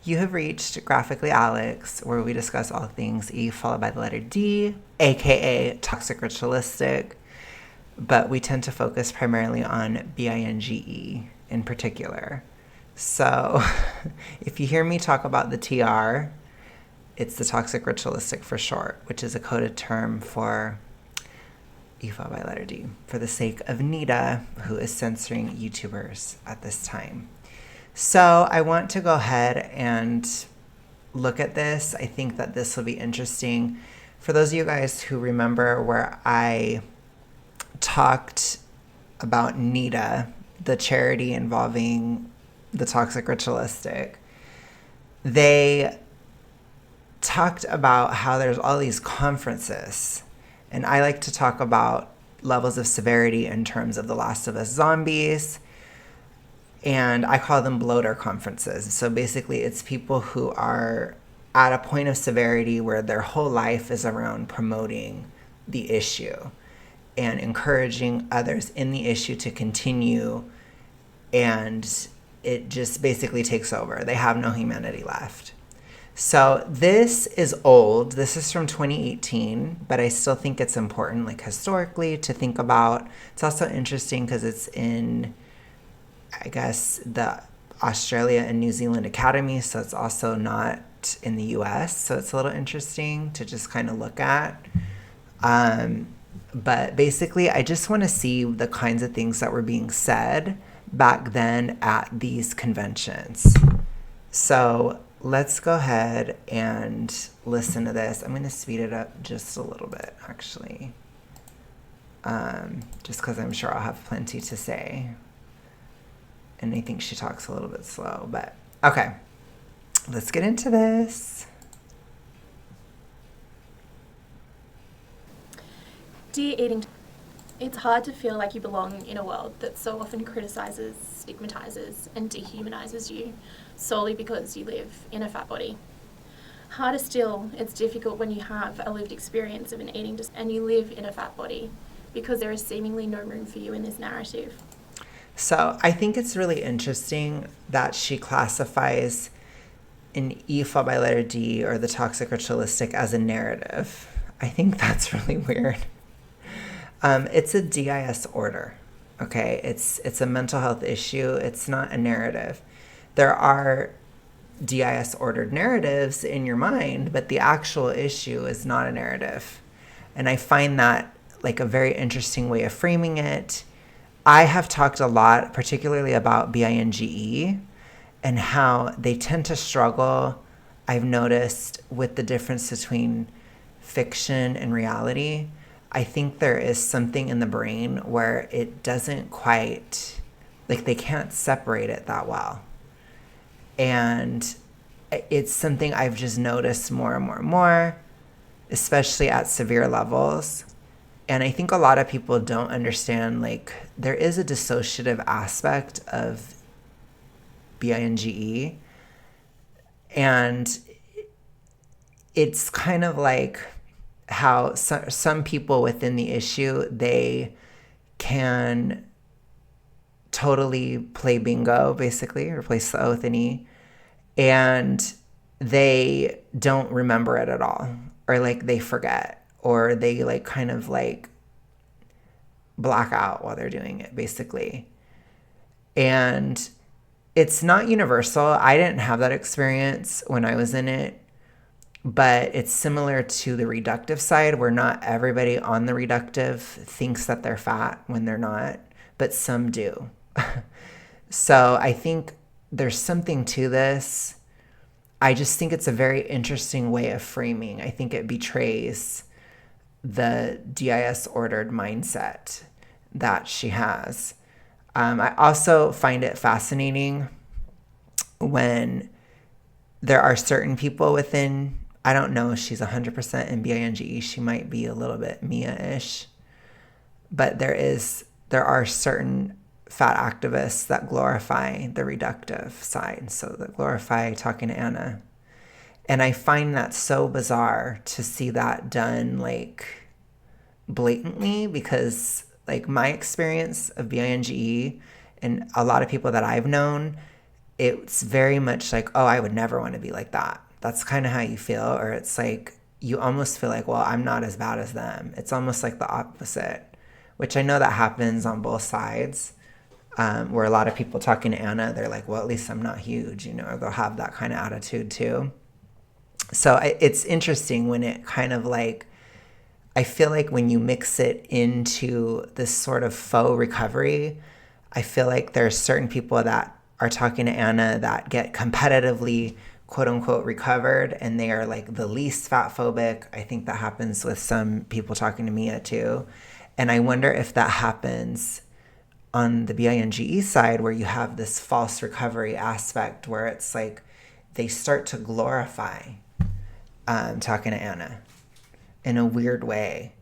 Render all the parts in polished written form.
You have reached Graphically Alex, where we discuss all things E followed by the letter D, aka toxic ritualistic, but we tend to focus primarily on BINGE in particular. So if you hear me talk about the TR, it's the toxic ritualistic for short, which is a coded term for E followed by letter D, for the sake of Nita, who is censoring YouTubers at this time. So I want to go ahead and look at this. I think that this will be interesting. For those of you guys who remember where I talked about Nita, the charity involving the toxic ritualistic, they talked about how there's all these conferences. And I like to talk about levels of severity in terms of The Last of Us zombies. And I call them bloater conferences. So basically, it's people who are at a point of severity where their whole life is around promoting the issue and encouraging others in the issue to continue. And it just basically takes over. They have no humanity left. So this is old. This is from 2018, but I still think it's important, like historically, to think about. It's also interesting because it's in, I guess, the Australia and New Zealand Academy, so it's also not in the US, so it's a little interesting to just kind of look at. But basically, I just want to see the kinds of things that were being said back then at these conventions. So let's go ahead and listen to this. I'm going to speed it up just a little bit, actually, just because I'm sure I'll have plenty to say. And I think she talks a little bit slow, but okay. Let's get into this. Dear eating, it's hard to feel like you belong in a world that so often criticizes, stigmatizes, and dehumanizes you solely because you live in a fat body. Harder still, it's difficult when you have a lived experience of an eating disorder and you live in a fat body because there is seemingly no room for you in this narrative. So I think it's really interesting that she classifies an E followed by letter D or the toxic ritualistic as a narrative. I think that's really weird. It's a DIS order, okay? It's a mental health issue. It's not a narrative. There are DIS ordered narratives in your mind, but the actual issue is not a narrative. And I find that like a very interesting way of framing it. I have talked a lot, particularly about BINGE and how they tend to struggle, I've noticed, with the difference between fiction and reality. I think there is something in the brain where it doesn't quite, like they can't separate it that well. And it's something I've just noticed more and more and more, especially at severe levels. And I think a lot of people don't understand, like, there is a dissociative aspect of BINGE. And it's kind of like how some people within the issue, they can totally play bingo, basically, replace the O with an E, and they don't remember it at all, or like they forget, or they like kind of like black out while they're doing it, basically. And it's not universal. I didn't have that experience when I was in it, but it's similar to the reductive side where not everybody on the reductive thinks that they're fat when they're not, but some do. So I think there's something to this. I just think it's a very interesting way of framing. I think it betrays the DIS ordered mindset that she has. I also find it fascinating when there are certain people within, I don't know if she's 100% in BINGE, she might be a little bit Mia-ish, but there are certain fat activists that glorify the reductive side, so that glorify talking to Anna. And I find that so bizarre to see that done like blatantly, because like my experience of BINGE and a lot of people that I've known, it's very much like, oh, I would never want to be like that. That's kind of how you feel. Or it's like, you almost feel like, well, I'm not as bad as them. It's almost like the opposite, which I know that happens on both sides. Where a lot of people talking to Anna, they're like, well, at least I'm not huge, or they'll have that kind of attitude too. So it's interesting when it kind of like, I feel like when you mix it into this sort of faux recovery, I feel like there's certain people that are talking to Anna that get competitively, quote unquote, recovered, and they are like the least fat phobic. I think that happens with some people talking to Mia too. And I wonder if that happens on the BINGE side, where you have this false recovery aspect where it's like they start to glorify talking to Anna in a weird way.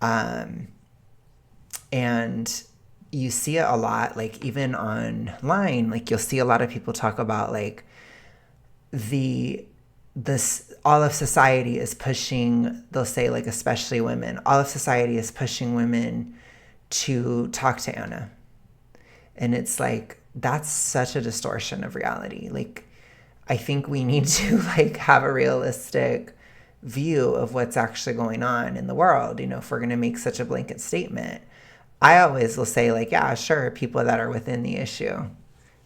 And you see it a lot, like even online, like you'll see a lot of people talk about like all of society is pushing, they'll say like, especially women, all of society is pushing women to talk to Anna. And it's like, that's such a distortion of reality. Like, I think we need to like have a realistic view of what's actually going on in the world, if we're going to make such a blanket statement. I always will say like, yeah, sure, people that are within the issue,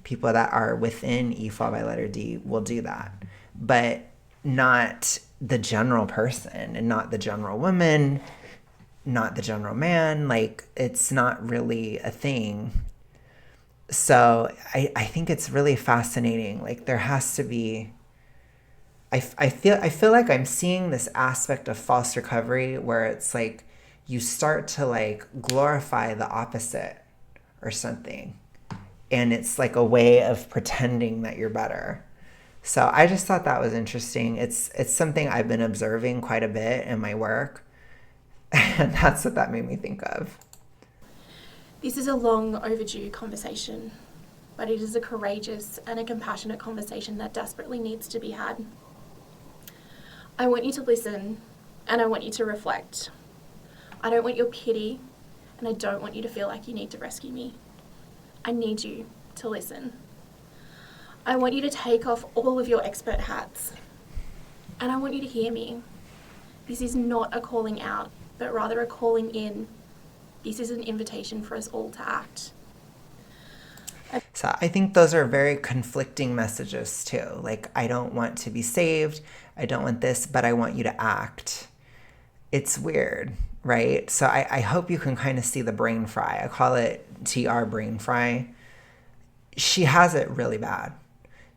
people that are within E fall by letter D will do that, but not the general person and not the general woman, not the general man. Like, it's not really a thing. So I think it's really fascinating. Like, there has to be, I feel like I'm seeing this aspect of false recovery where it's like you start to like glorify the opposite or something, and it's like a way of pretending that you're better. So I just thought that was interesting. It's something I've been observing quite a bit in my work. And that's what that made me think of. This is a long overdue conversation, but it is a courageous and a compassionate conversation that desperately needs to be had. I want you to listen, and I want you to reflect. I don't want your pity, and I don't want you to feel like you need to rescue me. I need you to listen. I want you to take off all of your expert hats, and I want you to hear me. This is not a calling out, but rather a calling in. This is an invitation for us all to act. So I think those are very conflicting messages too. Like, I don't want to be saved, I don't want this, but I want you to act. It's weird, right? So I hope you can kind of see the brain fry. I call it TR brain fry. She has it really bad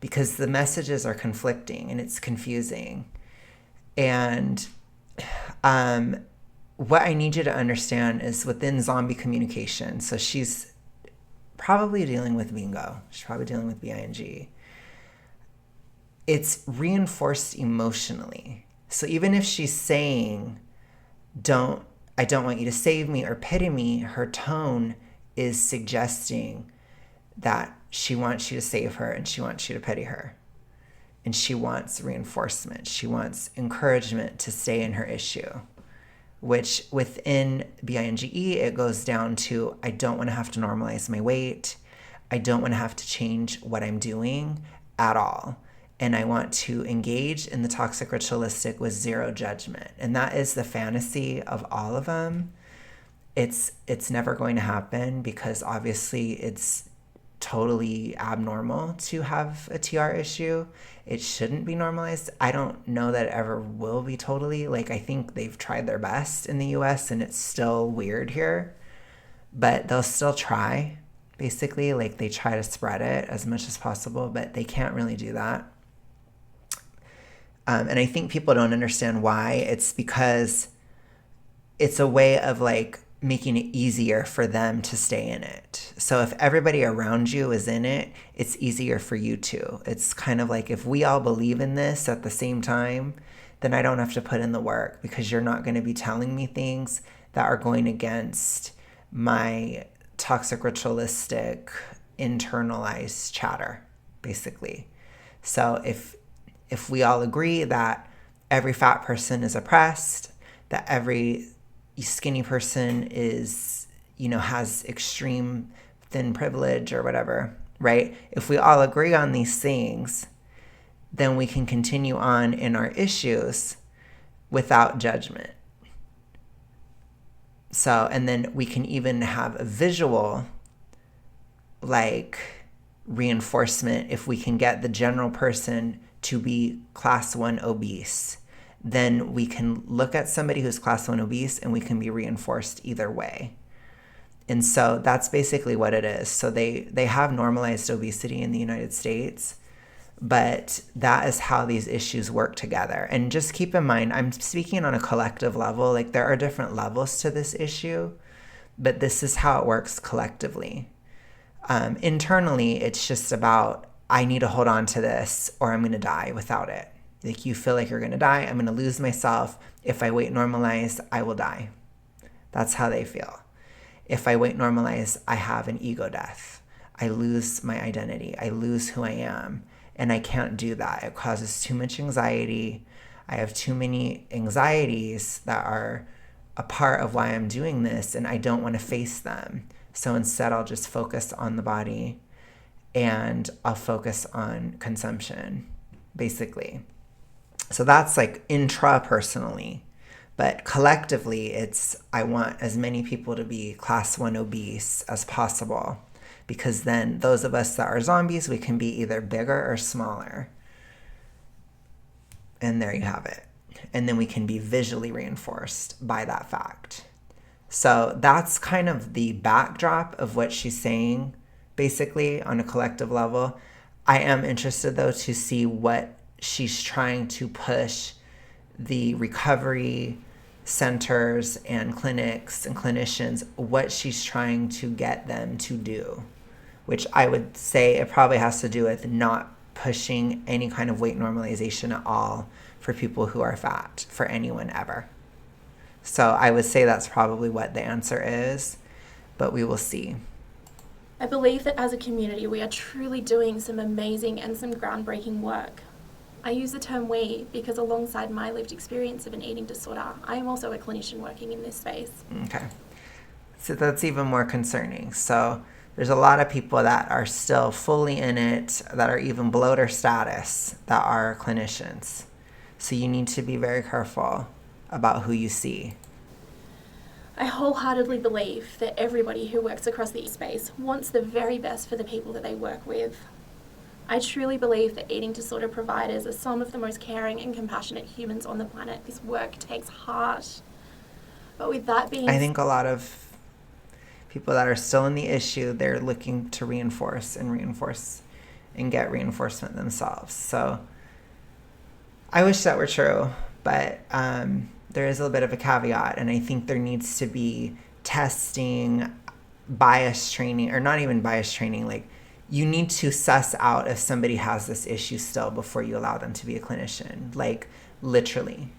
because the messages are conflicting and it's confusing. And what I need you to understand is within zombie communication, so she's probably dealing with bingo. She's probably dealing with BING. It's reinforced emotionally. So even if she's saying, I don't want you to save me or pity me, her tone is suggesting that she wants you to save her and she wants you to pity her. And she wants reinforcement. She wants encouragement to stay in her issue. Which within BINGE, it goes down to, I don't want to have to normalize my weight. I don't want to have to change what I'm doing at all. And I want to engage in the toxic ritualistic with zero judgment. And that is the fantasy of all of them. It's never going to happen because obviously it's totally abnormal to have a TR issue. It shouldn't be normalized. I don't know that it ever will be totally. Like, I think they've tried their best in the US and it's still weird here, but they'll still try, basically. Like, they try to spread it as much as possible, but they can't really do that. And I think people don't understand why. It's because it's a way of like making it easier for them to stay in it. So if everybody around you is in it, it's easier for you too. It's kind of like, if we all believe in this at the same time, then I don't have to put in the work because you're not going to be telling me things that are going against my toxic ritualistic internalized chatter, basically. So if we all agree that every fat person is oppressed, that every skinny person is, has extreme thin privilege or whatever, right? If we all agree on these things, then we can continue on in our issues without judgment. So, and then we can even have a visual, like, reinforcement if we can get the general person to be class 1 obese. Then we can look at somebody who's class 1 obese and we can be reinforced either way. And so that's basically what it is. So they have normalized obesity in the United States, but that is how these issues work together. And just keep in mind, I'm speaking on a collective level. Like, there are different levels to this issue, but this is how it works collectively. Internally, it's just about, I need to hold on to this or I'm going to die without it. Like, you feel like you're going to die. I'm going to lose myself. If I weight normalize, I will die. That's how they feel. If I weight normalize, I have an ego death. I lose my identity. I lose who I am. And I can't do that. It causes too much anxiety. I have too many anxieties that are a part of why I'm doing this, and I don't want to face them. So instead, I'll just focus on the body and I'll focus on consumption, basically. So that's like intrapersonally. But collectively, it's, I want as many people to be class 1 obese as possible, because then those of us that are zombies, we can be either bigger or smaller. And there you have it. And then we can be visually reinforced by that fact. So that's kind of the backdrop of what she's saying, basically, on a collective level. I am interested, though, to see what she's trying to push the recovery centers and clinics and clinicians, what she's trying to get them to do, which I would say it probably has to do with not pushing any kind of weight normalization at all for people who are fat, for anyone ever. So I would say that's probably what the answer is, but we will see. I believe that as a community, we are truly doing some amazing and some groundbreaking work. I use the term we because alongside my lived experience of an eating disorder, I am also a clinician working in this space. Okay. So that's even more concerning. So there's a lot of people that are still fully in it, that are even bloater status, that are clinicians. So you need to be very careful about who you see. I wholeheartedly believe that everybody who works across the space wants the very best for the people that they work with. I truly believe that eating disorder providers are some of the most caring and compassionate humans on the planet. This work takes heart. But with that being... I think a lot of people that are still in the issue, they're looking to reinforce and get reinforcement themselves. So I wish that were true, but there is a little bit of a caveat, and I think there needs to be testing, bias training, or not even bias training, like you need to suss out if somebody has this issue still before you allow them to be a clinician, like literally.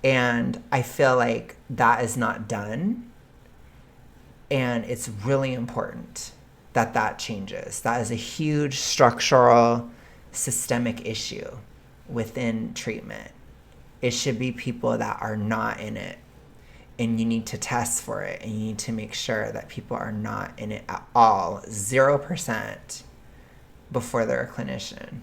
And I feel like that is not done. And it's really important that that changes. That is a huge structural, systemic issue within treatment. It should be people that are not in it. And you need to test for it. And you need to make sure that people are not in it at all, 0%, before they're a clinician.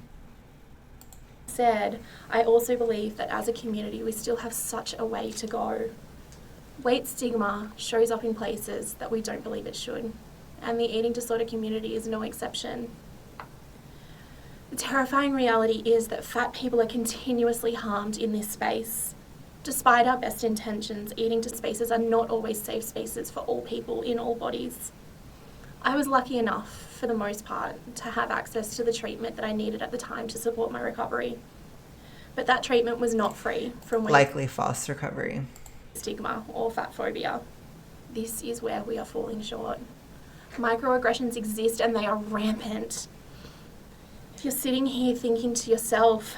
Said, I also believe that as a community, we still have such a way to go. Weight stigma shows up in places that we don't believe it should, and the eating disorder community is no exception. The terrifying reality is that fat people are continuously harmed in this space. Despite our best intentions, eating spaces are not always safe spaces for all people in all bodies. I was lucky enough, for the most part, to have access to the treatment that I needed at the time to support my recovery. But that treatment was not free from weight Likely false recovery. stigma or fat phobia. This is where we are falling short. Microaggressions exist and they are rampant. If you're sitting here thinking to yourself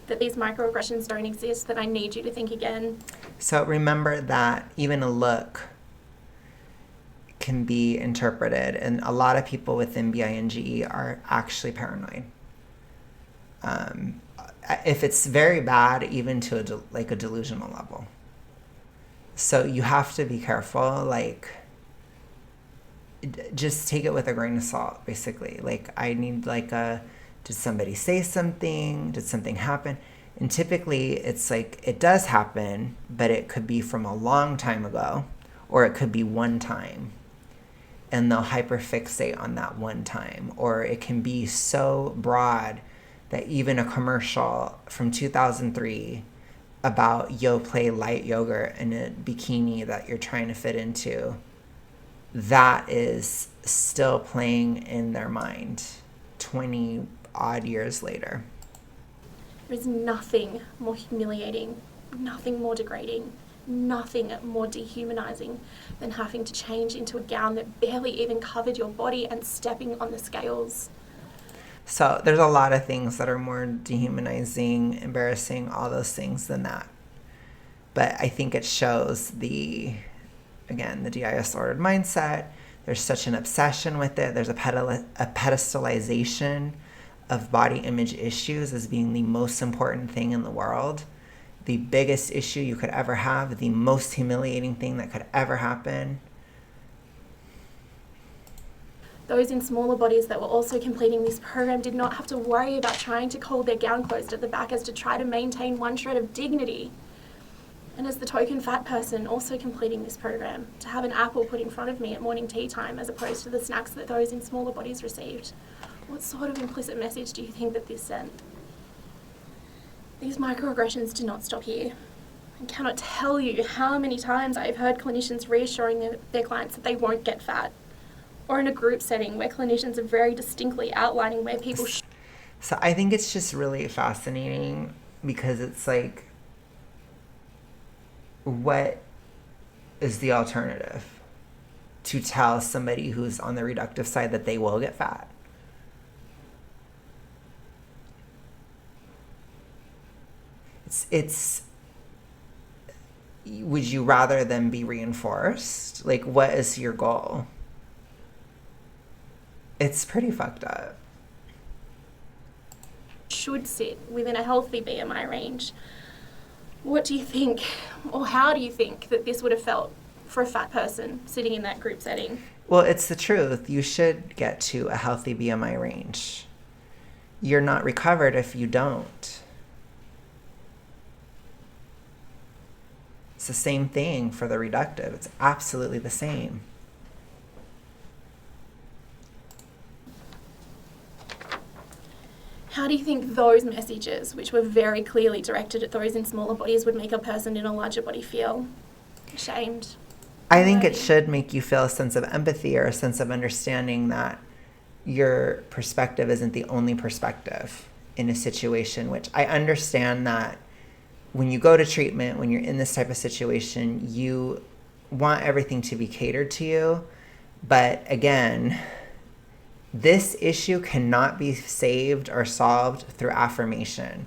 that these microaggressions don't exist, then I need you to think again. So remember that even a look can be interpreted, and a lot of people within BINGE are actually paranoid. If it's very bad, even to a delusional level. So you have to be careful. Like, just take it with a grain of salt, basically. Like, I need like did somebody say something? Did something happen? And typically it's like, it does happen, but it could be from a long time ago, or it could be one time. And they'll hyperfixate on that one time. Or it can be so broad that even a commercial from 2003 about Yoplait light yogurt in a bikini that you're trying to fit into, that is still playing in their mind 20 odd years later. There is nothing more humiliating, nothing more degrading, nothing more dehumanizing than having to change into a gown that barely even covered your body and stepping on the scales. So there's a lot of things that are more dehumanizing, embarrassing, all those things than that. But I think it shows the DIS ordered mindset. There's such an obsession with it. There's a pedestalization of body image issues as being the most important thing in the world. The biggest issue you could ever have, the most humiliating thing that could ever happen. Those in smaller bodies that were also completing this program did not have to worry about trying to hold their gown closed at the back as to try to maintain one shred of dignity. And as the token fat person also completing this program, to have an apple put in front of me at morning tea time as opposed to the snacks that those in smaller bodies received, what sort of implicit message do you think that this sent? These microaggressions do not stop here. I cannot tell you how many times I've heard clinicians reassuring their clients that they won't get fat. Or in a group setting where clinicians are very distinctly outlining where people So I think it's just really fascinating because it's like, what is the alternative? To tell somebody who's on the reductive side that they will get fat? It's would you rather them be reinforced? Like, what is your goal? It's pretty fucked up. should sit within a healthy BMI range. What do you think, or how do you think that this would have felt for a fat person sitting in that group setting? Well, it's the truth. You should get to a healthy BMI range. You're not recovered if you don't. It's the same thing for the reductive. It's absolutely the same. How do you think those messages, which were very clearly directed at those in smaller bodies, would make a person in a larger body feel ashamed? I think it should make you feel a sense of empathy or a sense of understanding that your perspective isn't the only perspective in a situation, which I understand that when you go to treatment, when you're in this type of situation, you want everything to be catered to you. But again, this issue cannot be saved or solved through affirmation.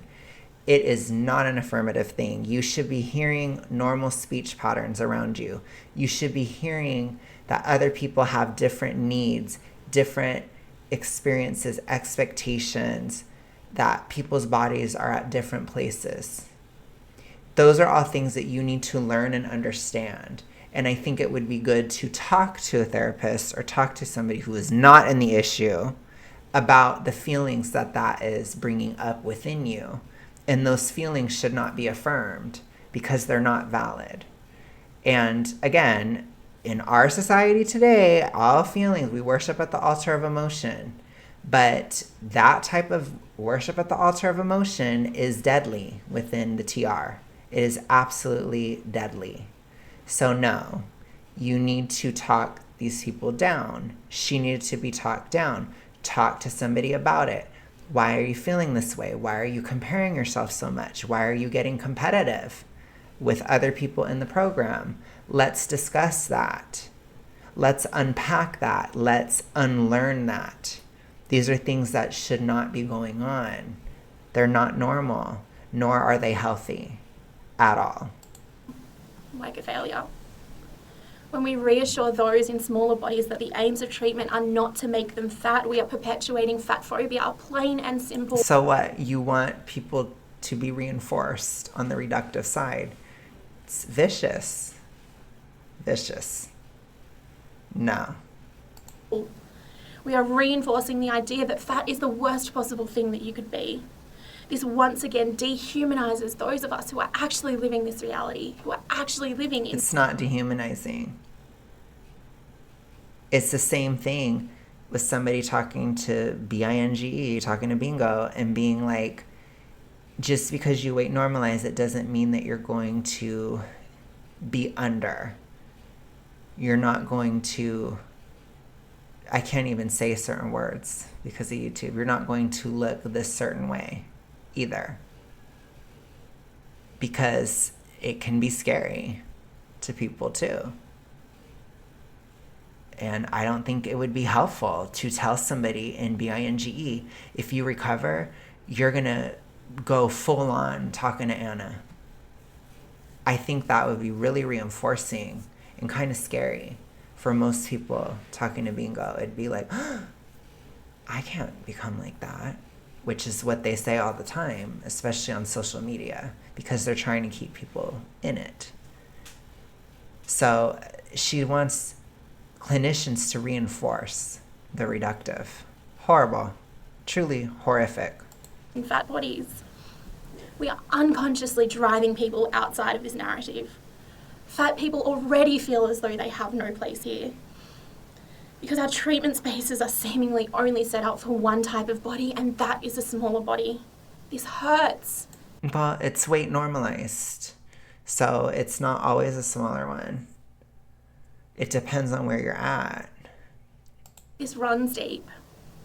It is not an affirmative thing. You should be hearing normal speech patterns around you. You should be hearing that other people have different needs, different experiences, expectations, that people's bodies are at different places. Those are all things that you need to learn and understand. And I think it would be good to talk to a therapist or talk to somebody who is not in the issue about the feelings that that is bringing up within you. And those feelings should not be affirmed because they're not valid. And again, in our society today, all feelings, we worship at the altar of emotion. But that type of worship at the altar of emotion is deadly within the TR. It is absolutely deadly. So no, you need to talk these people down. She needed to be talked down. Talk to somebody about it. Why are you feeling this way? Why are you comparing yourself so much? Why are you getting competitive with other people in the program? Let's discuss that. Let's unpack that. Let's unlearn that. These are things that should not be going on. They're not normal, nor are they healthy at all. Like a failure. When we reassure those in smaller bodies that the aims of treatment are not to make them fat, we are perpetuating fat phobia, plain and simple. So what? You want people to be reinforced on the reductive side. It's vicious. Vicious. No. We are reinforcing the idea that fat is the worst possible thing that you could be. This once again dehumanizes those of us who are actually living this reality, who are actually living in... It's not dehumanizing. It's the same thing with somebody talking to BINGE, talking to Bingo, and being like, just because you weight normalize, it doesn't mean that you're going to be under. You're not going to, I can't even say certain words because of YouTube. You're not going to look this certain way either. Because it can be scary to people too. And I don't think it would be helpful to tell somebody in BINGE, if you recover, you're going to go full on talking to Anna. I think that would be really reinforcing and kind of scary for most people talking to Bingo. It'd be like, oh, I can't become like that, which is what they say all the time, especially on social media, because they're trying to keep people in it. So she wants clinicians to reinforce the reductive. Horrible. Truly horrific. In fat bodies. We are unconsciously driving people outside of this narrative. Fat people already feel as though they have no place here. Because our treatment spaces are seemingly only set up for one type of body, and that is a smaller body. This hurts. Well, it's weight normalized, so it's not always a smaller one. It depends on where you're at. This runs deep.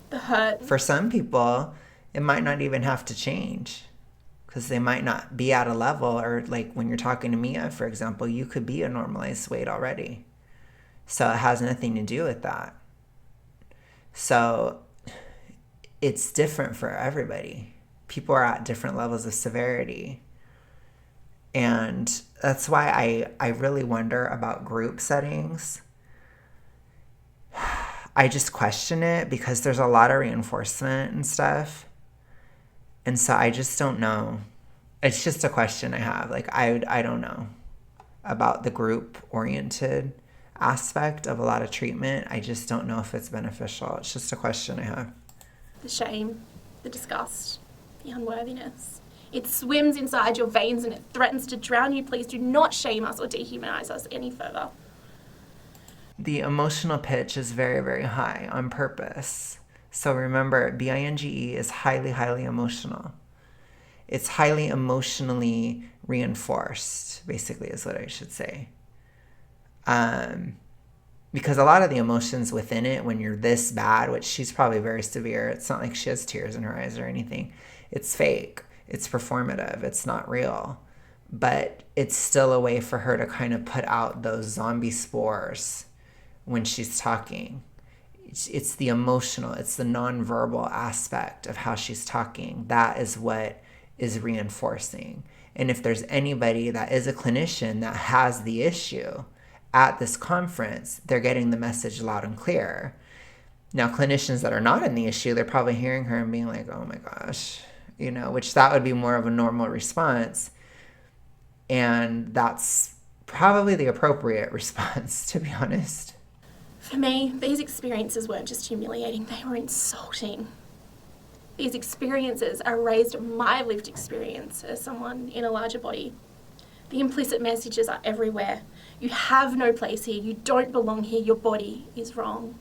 The hurt. For some people, it might not even have to change because they might not be at a level, or like when you're talking to Mia, for example, you could be a normalized weight already. So it has nothing to do with that. So it's different for everybody. People are at different levels of severity. And that's why I really wonder about group settings. I just question it because there's a lot of reinforcement and stuff. And so I just don't know. It's just a question I have. Like, I don't know about the group-oriented aspect of a lot of treatment. I just don't know if it's beneficial. It's just a question I have. The shame, the disgust, the unworthiness. It swims inside your veins and it threatens to drown you. Please do not shame us or dehumanize us any further. The emotional pitch is very, very high on purpose. So remember, BINGE is highly, highly emotional. It's highly emotionally reinforced, basically, is what I should say. Because a lot of the emotions within it, when you're this bad, which she's probably very severe, it's not like she has tears in her eyes or anything. It's fake. It's performative. It's not real. But it's still a way for her to kind of put out those zombie spores when she's talking. It's the emotional, it's the nonverbal aspect of how she's talking. That is what is reinforcing. And if there's anybody that is a clinician that has the issue at this conference, they're getting the message loud and clear. Now, clinicians that are not in the issue, they're probably hearing her and being like, oh my gosh, you know, which that would be more of a normal response. And that's probably the appropriate response, to be honest. For me, these experiences weren't just humiliating, they were insulting. These experiences erased my lived experience as someone in a larger body. The implicit messages are everywhere. You have no place here, you don't belong here, your body is wrong.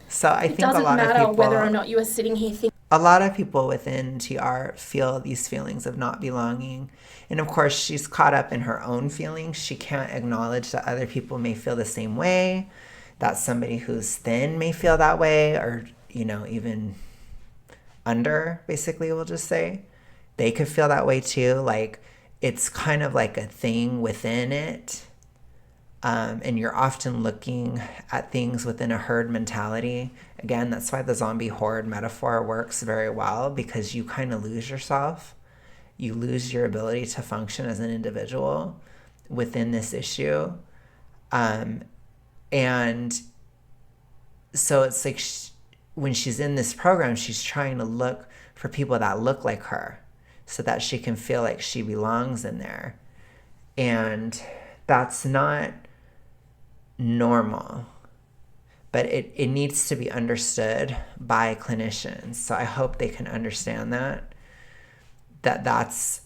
So I think a lot of people... It doesn't matter whether or not you are sitting here thinking... A lot of people within TR feel these feelings of not belonging. And of course, she's caught up in her own feelings. She can't acknowledge that other people may feel the same way, that somebody who's thin may feel that way, or, you know, even under, basically, we'll just say. They could feel that way too. Like, it's kind of like a thing within it. And you're often looking at things within a herd mentality. Again, that's why the zombie horde metaphor works very well, because you kind of lose yourself. You lose your ability to function as an individual within this issue. And so it's like when she's in this program, she's trying to look for people that look like her so that she can feel like she belongs in there. And that's not normal. but it needs to be understood by clinicians. So I hope they can understand that's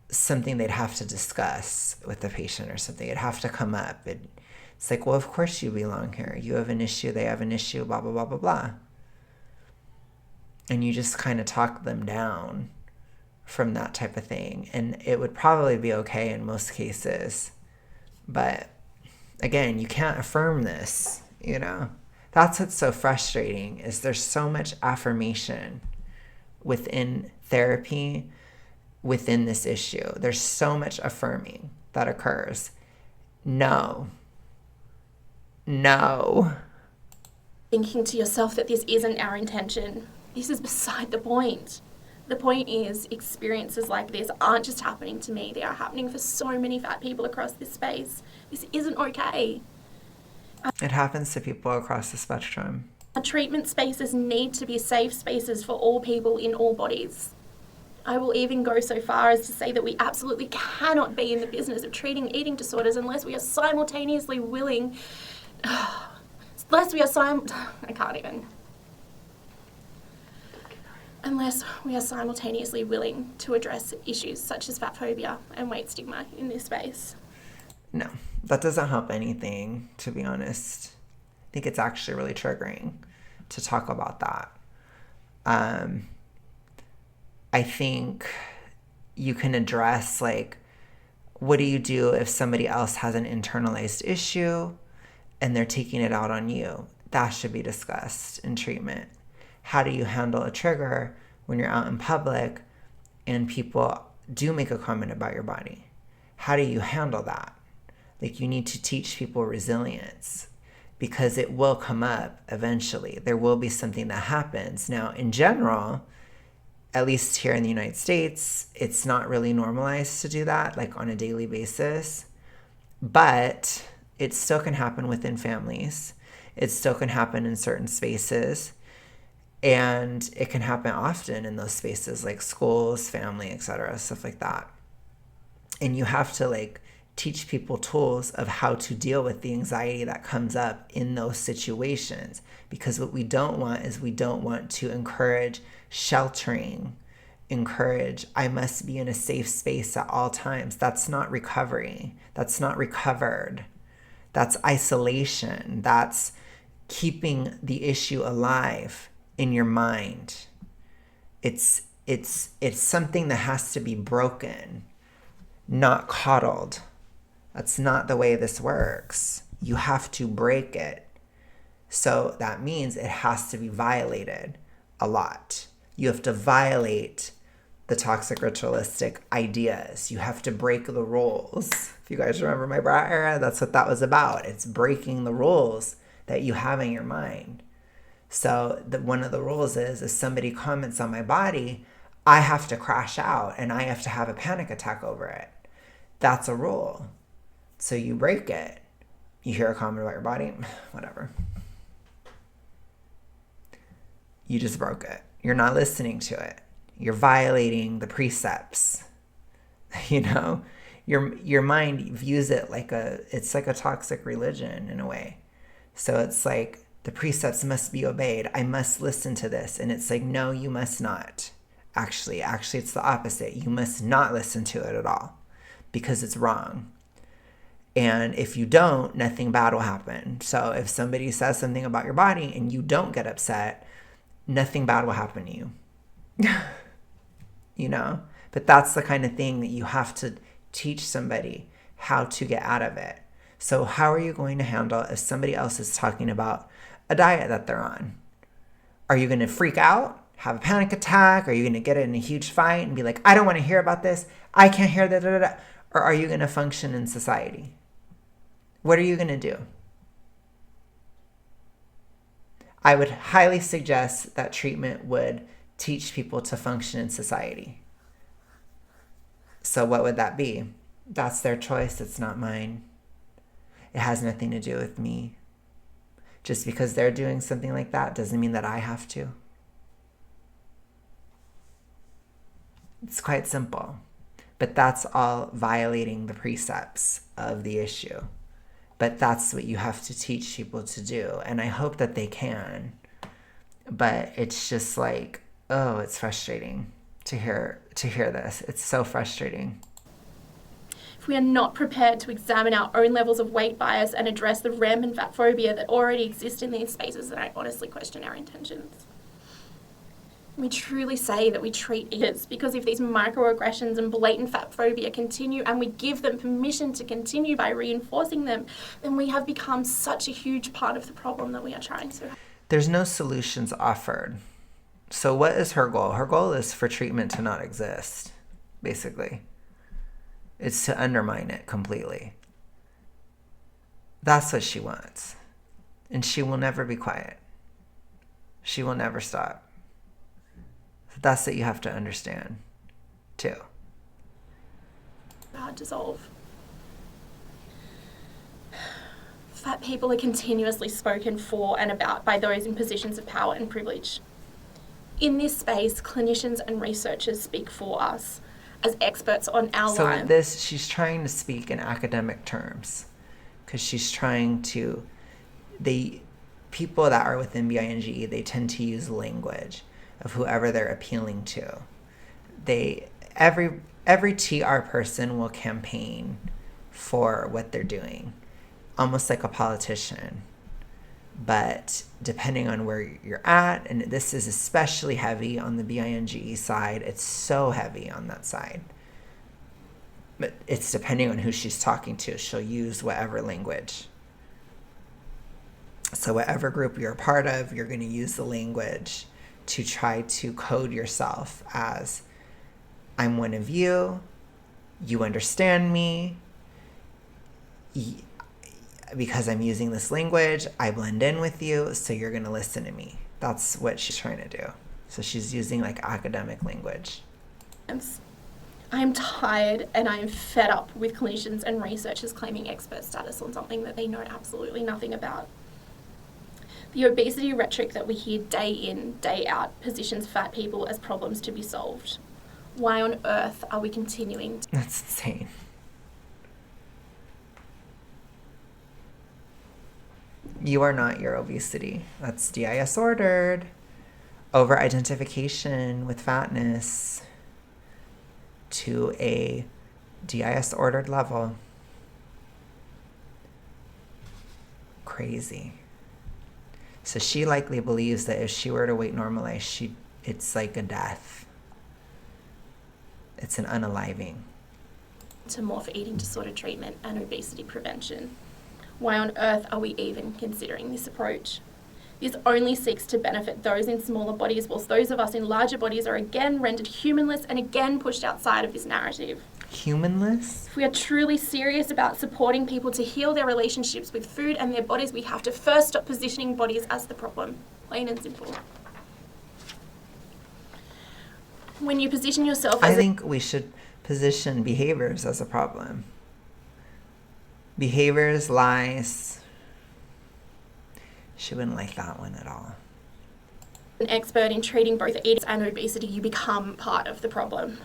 something they'd have to discuss with the patient or something. It'd have to come up. It's like, well, of course you belong here. You have an issue, they have an issue, blah, blah, blah, blah, blah. And you just kind of talk them down from that type of thing. And it would probably be okay in most cases. But again, you can't affirm this, you know? That's what's so frustrating, is there's so much affirmation within therapy, within this issue. There's so much affirming that occurs. No. Thinking to yourself that this isn't our intention. This is beside the point. The point is, experiences like this aren't just happening to me. They are happening for so many fat people across this space. This isn't okay. It happens to people across the spectrum. Our treatment spaces need to be safe spaces for all people in all bodies. I will even go so far as to say that we absolutely cannot be in the business of treating eating disorders unless we are simultaneously willing... Unless we are simultaneously willing to address issues such as fat phobia and weight stigma in this space. No, that doesn't help anything, to be honest. I think it's actually really triggering to talk about that. I think you can address, like, what do you do if somebody else has an internalized issue and they're taking it out on you? That should be discussed in treatment. How do you handle a trigger when you're out in public and people do make a comment about your body? How do you handle that? Like, you need to teach people resilience, because it will come up eventually. There will be something that happens. Now, in general, at least here in the United States, it's not really normalized to do that, like on a daily basis. But it still can happen within families. It still can happen in certain spaces. And it can happen often in those spaces, like schools, family, etc., stuff like that. And you have to, like, teach people tools of how to deal with the anxiety that comes up in those situations. Because what we don't want is, we don't want to encourage sheltering, I must be in a safe space at all times. That's not recovery. That's not recovered. That's isolation. That's keeping the issue alive in your mind. It's something that has to be broken, not coddled. That's not the way this works. You have to break it. So that means it has to be violated a lot. You have to violate the toxic ritualistic ideas. You have to break the rules. If you guys remember my bra era, that's what that was about. It's breaking the rules that you have in your mind. So one of the rules is, if somebody comments on my body, I have to crash out and I have to have a panic attack over it. That's a rule. So you break it. You hear a comment about your body, whatever. You just broke it. You're not listening to it. You're violating the precepts. You know, your mind views it like it's like a toxic religion in a way. So it's like, the precepts must be obeyed. I must listen to this. And it's like, no, you must not. Actually, it's the opposite. You must not listen to it at all, because it's wrong. And if you don't, nothing bad will happen. So if somebody says something about your body and you don't get upset, nothing bad will happen to you. You know? But that's the kind of thing that you have to teach somebody how to get out of it. So how are you going to handle if somebody else is talking about a diet that they're on? Are you going to freak out, have a panic attack? Are you going to get in a huge fight and be like, I don't want to hear about this. I can't hear that. Or are you going to function in society? What are you going to do? I would highly suggest that treatment would teach people to function in society. So what would that be? That's their choice. It's not mine. It has nothing to do with me. Just because they're doing something like that doesn't mean that I have to. It's quite simple. But that's all violating the precepts of the issue. But that's what you have to teach people to do. And I hope that they can. But it's just like, oh, it's frustrating to hear this. It's so frustrating. If we are not prepared to examine our own levels of weight bias and address the rampant fat phobia that already exists in these spaces, then I honestly question our intentions. We truly say that we treat eaters, because if these microaggressions and blatant fat phobia continue and we give them permission to continue by reinforcing them, then we have become such a huge part of the problem that we are trying so hard. There's no solutions offered. So what is her goal? Her goal is for treatment to not exist, basically. It's to undermine it completely. That's what she wants. And she will never be quiet. She will never stop. That's what you have to understand, too. Hard to solve. Fat people are continuously spoken for and about by those in positions of power and privilege. In this space, clinicians and researchers speak for us as experts on our lives. So she's trying to speak in academic terms, because she's trying to, people that are within BINGE, they tend to use language of whoever they're appealing to. Every TR person will campaign for what they're doing, almost like a politician. But depending on where you're at, and this is especially heavy on the BINGE side, it's so heavy on that side. But it's depending on who she's talking to. She'll use whatever language. So whatever group you're a part of, you're going to use the language to try to code yourself as, I'm one of you, you understand me, because I'm using this language, I blend in with you, so you're going to listen to me. That's what she's trying to do. So she's using like academic language. I'm tired and I'm fed up with clinicians and researchers claiming expert status on something that they know absolutely nothing about. The obesity rhetoric that we hear day in, day out positions fat people as problems to be solved. Why on earth are we continuing? That's insane. You are not your obesity. That's DIS ordered. Over-identification with fatness to a DIS ordered level. Crazy. So she likely believes that if she were to weight normalize, it's like a death. It's an unaliving. To more for eating disorder treatment and obesity prevention. Why on earth are we even considering this approach? This only seeks to benefit those in smaller bodies, whilst those of us in larger bodies are again rendered humanless and again pushed outside of this narrative. Humanless? If we are truly serious about supporting people to heal their relationships with food and their bodies, we have to first stop positioning bodies as the problem. Plain and simple. When you position yourself as I think we should position behaviors as a problem. Behaviors, lies. She wouldn't like that one at all. an expert in treating both eating and obesity, you become part of the problem.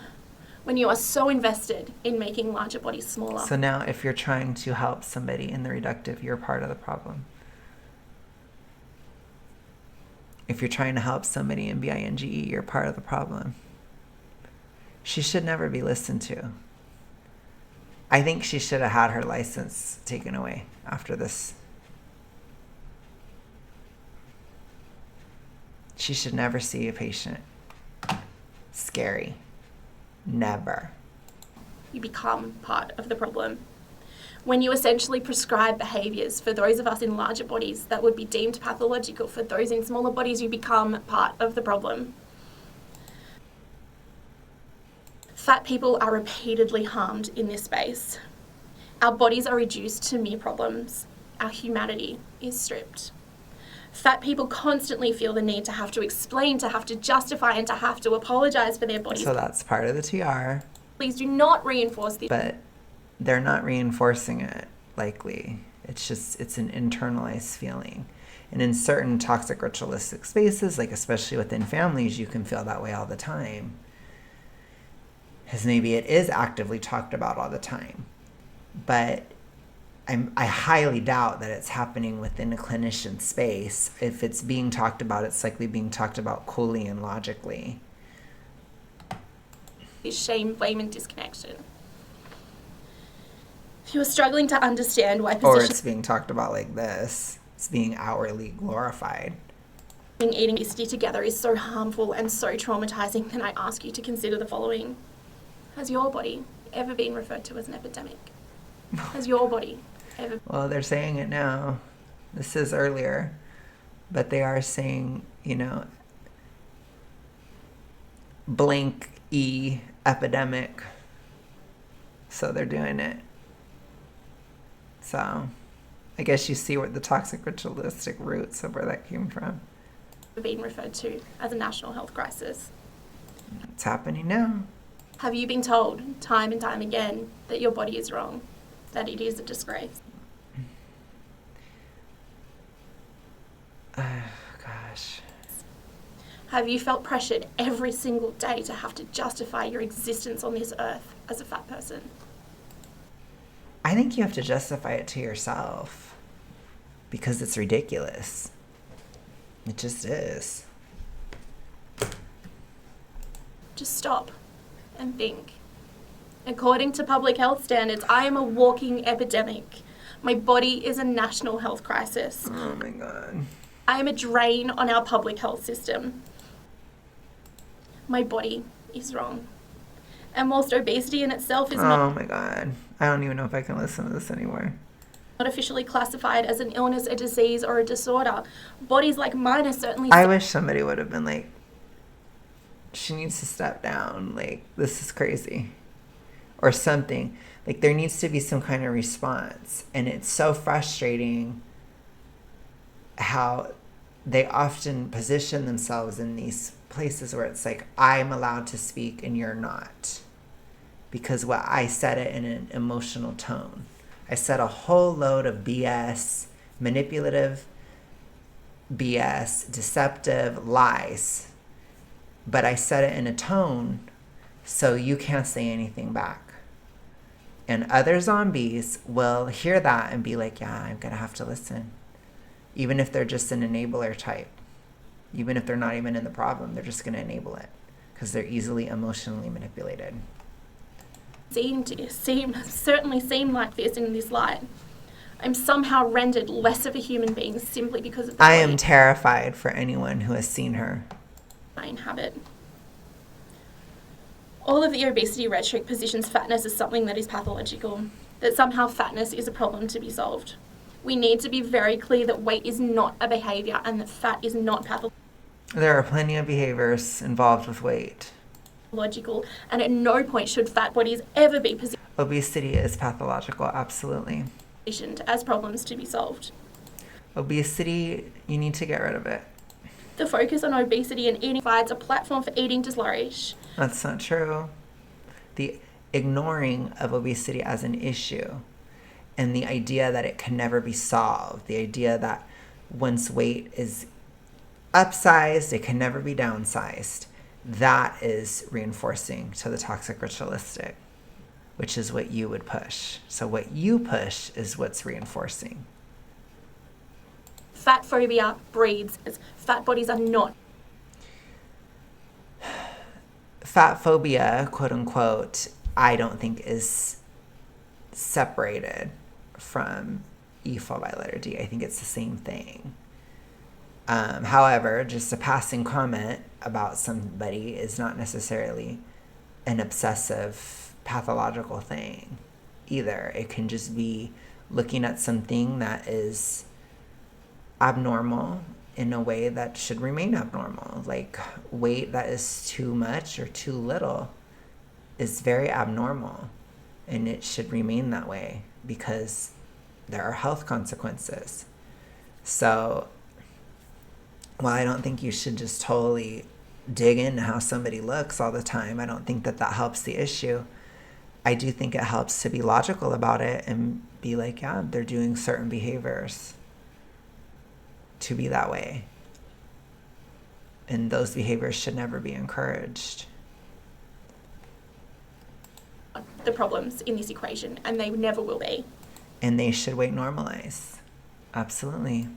When you are so invested in making larger bodies smaller. So now if you're trying to help somebody in the reductive, you're part of the problem. If you're trying to help somebody in BINGE, you're part of the problem. She should never be listened to. I think she should have had her license taken away after this. She should never see a patient. Scary. Never. You become part of the problem. When you essentially prescribe behaviours for those of us in larger bodies that would be deemed pathological for those in smaller bodies, you become part of the problem. Fat people are repeatedly harmed in this space. Our bodies are reduced to mere problems. Our humanity is stripped. Fat people constantly feel the need to have to explain, to have to justify, and to have to apologise for their bodies. So that's part of the TR. Please do not reinforce this. But they're not reinforcing it, likely. It's an internalized feeling. And in certain toxic ritualistic spaces, like especially within families, you can feel that way all the time. Because maybe it is actively talked about all the time. But I highly doubt that it's happening within a clinician space. If it's being talked about, it's likely being talked about coolly and logically. Is shame, blame, and disconnection. If you are struggling to understand why Or positions it's being talked about like this. It's being outwardly glorified. eating obesity together is so harmful and so traumatizing, then I ask you to consider the following. Has your body ever been referred to as an epidemic? Has your body ever... Well, they're saying it now. This is earlier. But they are saying, you know, blank E epidemic. So they're doing it. So I guess you see what the toxic ritualistic roots of where that came from. been referred to as a national health crisis? It's happening now. Have you been told time and time again that your body is wrong, that it is a disgrace? Gosh. Have you felt pressured every single day to have to justify your existence on this earth as a fat person? I think you have to justify it to yourself because it's ridiculous. It just is. Just stop and think. According to public health standards, I am a walking epidemic. My body is a national health crisis. Oh my God. I am a drain on our public health system. My body is wrong. And whilst obesity in itself is Oh not my God. I don't even know if I can listen to this anymore. officially classified as an illness, a disease, or a disorder, bodies like mine are certainly... I wish somebody would have been like, she needs to step down. Like, this is crazy. Or something. Like, there needs to be some kind of response. And it's so frustrating how they often position themselves in these places where it's like, I'm allowed to speak and you're not. Because what I said it in an emotional tone. I said a whole load of BS, manipulative BS, deceptive lies. But I said it in a tone so you can't say anything back. And other zombies will hear that and be like, yeah, I'm going to have to listen. Even if they're just an enabler type. Even if they're not even in the problem, they're just going to enable it. Because they're easily emotionally manipulated. Certainly seem like this in this light. I'm somehow rendered less of a human being simply because of the I body am terrified for anyone who has seen her. I inhabit. All of the obesity rhetoric positions fatness as something that is pathological, that somehow fatness is a problem to be solved. We need to be very clear that weight is not a behaviour and that fat is not There are plenty of behaviors involved with weight. pathological, and at no point should fat bodies ever be Obesity is pathological, absolutely. positioned as problems to be solved. Obesity, you need to get rid of it. The focus on obesity and eating provides a platform for eating to flourish. That's not true. The ignoring of obesity as an issue and the idea that it can never be solved, the idea that once weight is upsized, it can never be downsized, that is reinforcing to the toxic ritualistic, which is what you would push. So what you push is what's reinforcing. Fat phobia breeds as fat bodies are not. Fat phobia, quote unquote, I don't think is separated from E followed by letter D. I think it's the same thing. However, just a passing comment about somebody is not necessarily an obsessive pathological thing either. It can just be looking at something that is abnormal in a way that should remain abnormal. Like weight that is too much or too little is very abnormal, and it should remain that way because there are health consequences. So while I don't think you should just totally dig into how somebody looks all the time, I don't think that that helps the issue. I do think it helps to be logical about it and be like, yeah, they're doing certain behaviors to be that way. And those behaviors should never be encouraged. The problems in this equation, and they never will be. and they should weight normalize. Absolutely.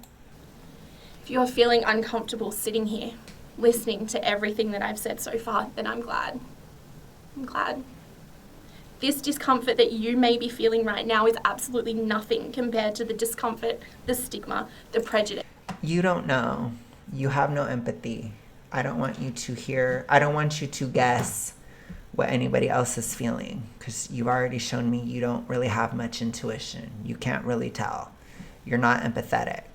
If you're feeling uncomfortable sitting here, listening to everything that I've said so far, then I'm glad. I'm glad. This discomfort that you may be feeling right now is absolutely nothing compared to the discomfort, the stigma, the prejudice. You don't know. You have no empathy. I don't want you to guess what anybody else is feeling, because you've already shown me you don't really have much intuition. You can't really tell. You're not empathetic.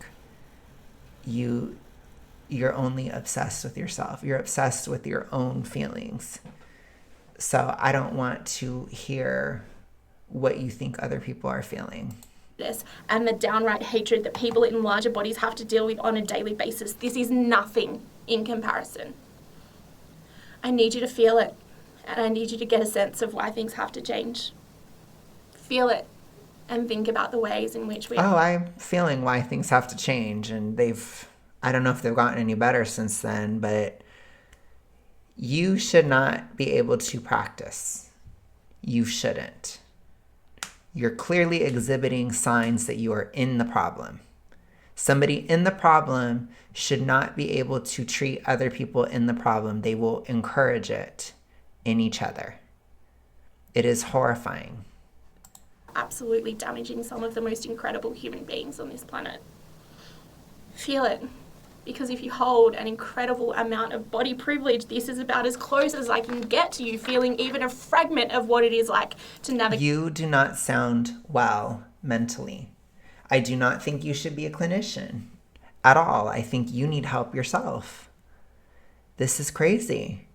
You're only obsessed with yourself. You're obsessed with your own feelings. So I don't want to hear what you think other people are feeling. And the downright hatred that people in larger bodies have to deal with on a daily basis. This is nothing in comparison. I need you to feel it, and I need you to get a sense of why things have to change. Feel it and think about the ways in which I'm feeling why things have to change, and I don't know if they've gotten any better since then, but you should not be able to practice. You shouldn't. You're clearly exhibiting signs that you are in the problem. Somebody in the problem should not be able to treat other people in the problem. They will encourage it in each other. It is horrifying. Absolutely damaging some of the most incredible human beings on this planet. Feel it. Because if you hold an incredible amount of body privilege, this is about as close as I can get to you feeling even a fragment of what it is like to navigate. You do not sound well mentally. I do not think you should be a clinician at all. I think you need help yourself. This is crazy.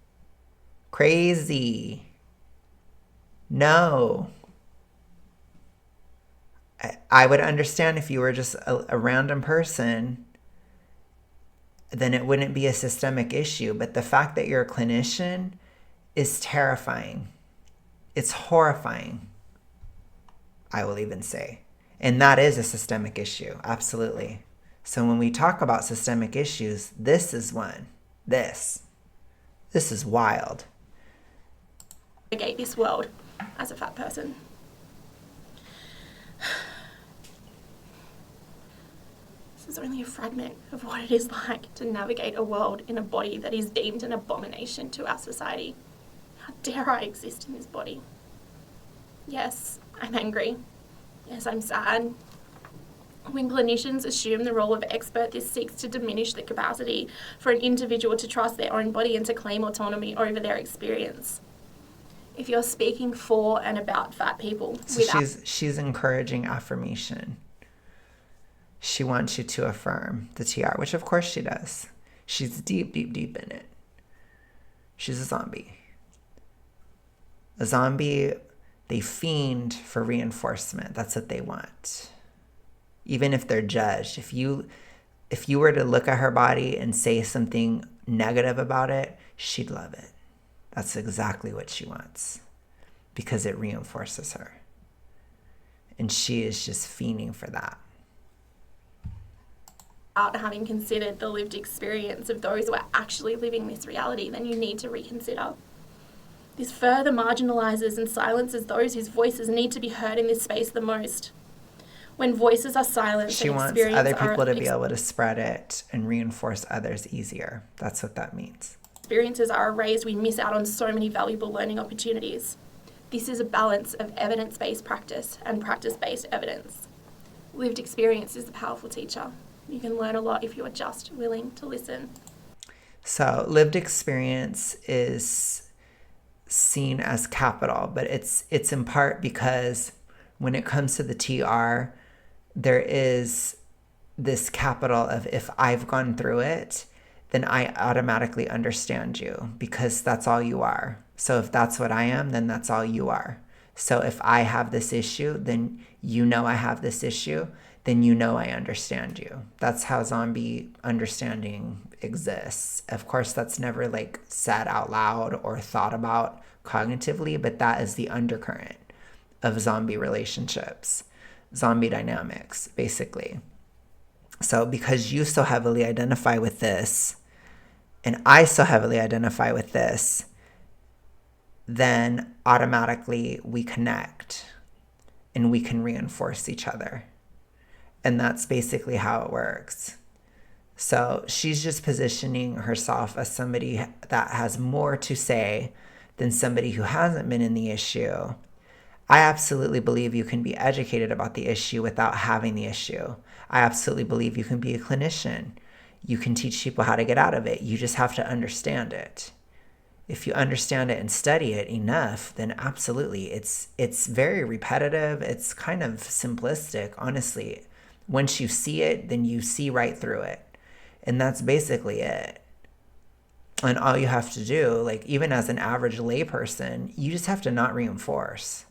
Crazy. No. I would understand if you were just a random person, then it wouldn't be a systemic issue. But the fact that you're a clinician is terrifying. It's horrifying, I will even say. And that is a systemic issue, absolutely. So when we talk about systemic issues, this is one. This is wild. Navigate this world as a fat person. This is only a fragment of what it is like to navigate a world in a body that is deemed an abomination to our society. How dare I exist in this body? Yes, I'm angry. Yes, I'm sad. When clinicians assume the role of expert, this seeks to diminish the capacity for an individual to trust their own body and to claim autonomy over their experience. If you're speaking for and about fat people... So she's encouraging affirmation. She wants you to affirm the TR, which of course she does. She's deep, deep, deep in it. She's a zombie. A zombie, they fiend for reinforcement. That's what they want. Even if they're judged. If you were to look at her body and say something negative about it, she'd love it. That's exactly what she wants, because it reinforces her. And she is just fiending for that. Having considered the lived experience of those who are actually living this reality, then you need to reconsider. This further marginalises and silences those whose voices need to be heard in this space the most. When voices are silenced, she wants other people to be able to spread it and reinforce others easier. That's what that means. Experiences are erased, we miss out on so many valuable learning opportunities. This is a balance of evidence-based practice and practice-based evidence. Lived experience is a powerful teacher. You can learn a lot if you're just willing to listen. So lived experience is seen as capital, but it's in part because when it comes to the TR, there is this capital of, if I've gone through it, then I automatically understand you, because that's all you are. So if that's what I am, then that's all you are. So if I have this issue, then you know I have this issue, then you know I understand you. That's how zombie understanding exists. Of course, that's never like said out loud or thought about cognitively, but that is the undercurrent of zombie relationships, zombie dynamics, basically. So because you so heavily identify with this, and I so heavily identify with this, then automatically we connect. and we can reinforce each other. And that's basically how it works. So she's just positioning herself as somebody that has more to say than somebody who hasn't been in the issue. I absolutely believe you can be educated about the issue without having the issue. I absolutely believe you can be a clinician. You can teach people how to get out of it. You just have to understand it. If you understand it and study it enough, then absolutely, it's very repetitive. It's kind of simplistic, honestly. Once you see it, then you see right through it. And that's basically it. And all you have to do, like even as an average layperson, you just have to not reinforce.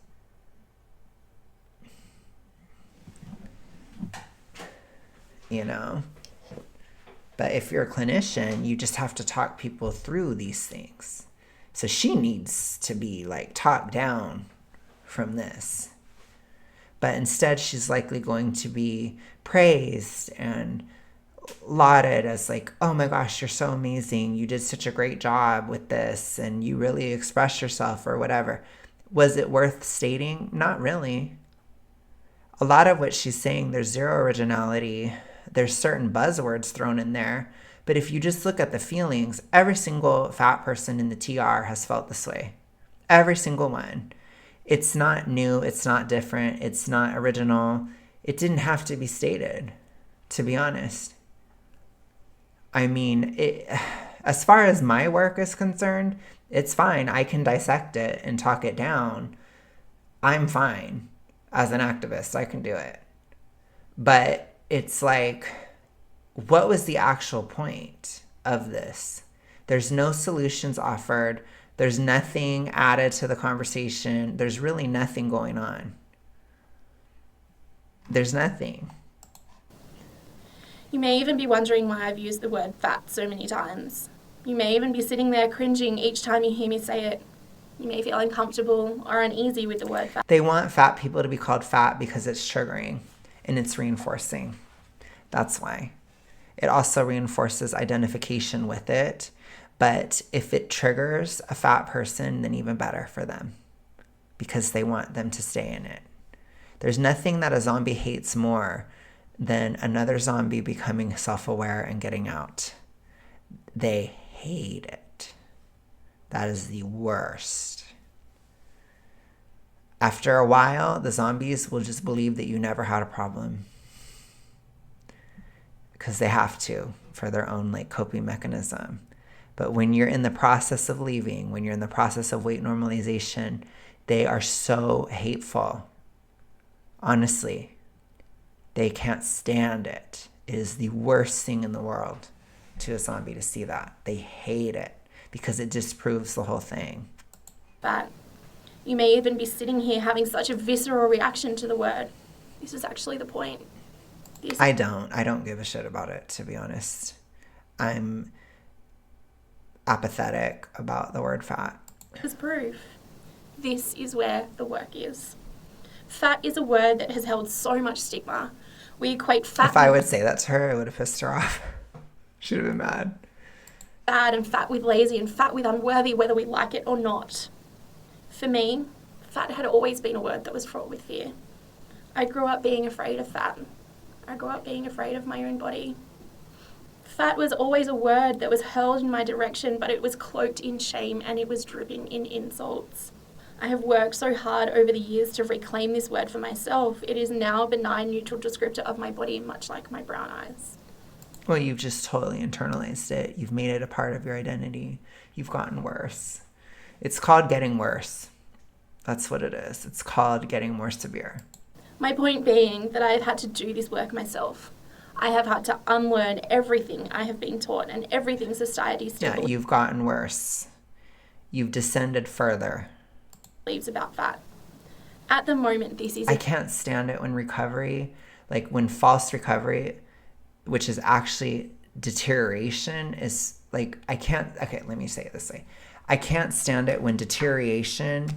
You know? But if you're a clinician, you just have to talk people through these things. So she needs to be like talked down from this. But instead, she's likely going to be praised and lauded as like, oh my gosh, you're so amazing. You did such a great job with this and you really expressed yourself or whatever. Was it worth stating? Not really. A lot of what she's saying, there's zero originality. There's certain buzzwords thrown in there. But if you just look at the feelings, every single fat person in the TR has felt this way. Every single one. It's not new. It's not different. It's not original. It didn't have to be stated, to be honest. I mean, as far as my work is concerned, it's fine. I can dissect it and talk it down. I'm fine. As an activist, I can do it. But it's like, what was the actual point of this? There's no solutions offered. There's nothing added to the conversation. There's really nothing going on. There's nothing. You may even be wondering why I've used the word fat so many times. You may even be sitting there cringing each time you hear me say it. You may feel uncomfortable or uneasy with the word fat. They want fat people to be called fat because it's triggering and it's reinforcing. That's why. It also reinforces identification with it. But if it triggers a fat person, then even better for them because they want them to stay in it. There's nothing that a zombie hates more than another zombie becoming self-aware and getting out. They hate it. That is the worst. After a while, the zombies will just believe that you never had a problem because they have to for their own like coping mechanism. But when you're in the process of leaving, when you're in the process of weight normalization, they are so hateful. Honestly, they can't stand it. It is the worst thing in the world to a zombie to see that. They hate it because it disproves the whole thing. Fat. You may even be sitting here having such a visceral reaction to the word. This is actually the point. I don't give a shit about it, to be honest. I'm apathetic about the word fat. As proof, this is where the work is. Fat is a word that has held so much stigma. We equate fat... If I would say that to her, it would have pissed her off. She'd have been mad. Bad and fat with lazy and fat with unworthy, whether we like it or not. For me, fat had always been a word that was fraught with fear. I grew up being afraid of fat. I grew up being afraid of my own body. Fat was always a word that was hurled in my direction, but it was cloaked in shame and it was dripping in insults. I have worked so hard over the years to reclaim this word for myself. It is now a benign, neutral descriptor of my body, much like my brown eyes. Well, you've just totally internalized it. You've made it a part of your identity. You've gotten worse. It's called getting worse. That's what it is. It's called getting more severe. My point being that I have had to do this work myself. I have had to unlearn everything I have been taught and everything society still you've gotten worse. You've descended further. Believes about fat. At the moment, this is... I can't stand it when recovery, like when false recovery, which is actually deterioration, is like, okay, let me say it this way. I can't stand it when deterioration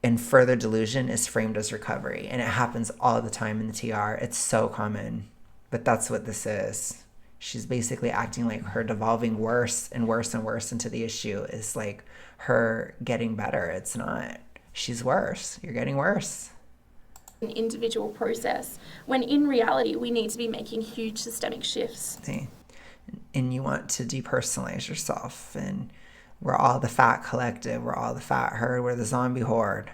and further delusion is framed as recovery. And it happens all the time in the TR. It's so common. But that's what this is. She's basically acting like her devolving worse and worse and worse into the issue is like her getting better. It's not. She's worse. You're getting worse. an individual process, when in reality we need to be making huge systemic shifts. And you want to depersonalize yourself, and we're all the fat collective, we're all the fat herd, we're the zombie horde.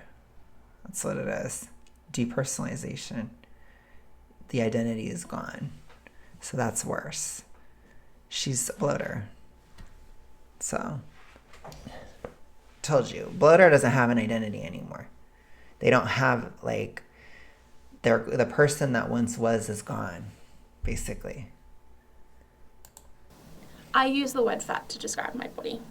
That's what it is. Depersonalization. The identity is gone. So that's worse. She's a bloater. So, told you, bloater doesn't have an identity anymore. They don't have, like, the person that once was is gone, basically. I use the word fat to describe my body.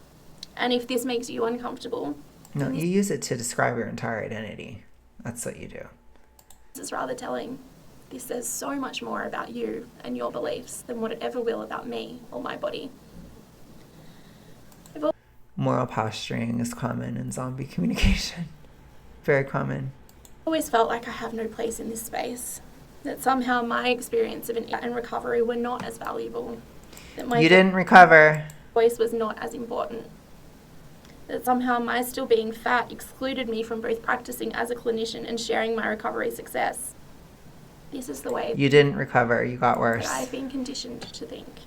And if this makes you uncomfortable... No, you use it to describe your entire identity. That's what you do. This is rather telling. This says so much more about you and your beliefs than what it ever will about me or my body. Moral posturing is common in zombie communication. Very common. I've always felt like I have no place in this space. That somehow my experience of and recovery were not as valuable. That my You didn't recover. voice was not as important. That somehow my still being fat excluded me from both practicing as a clinician and sharing my recovery success. This is the way You didn't recover. You got that worse. I've been conditioned to think.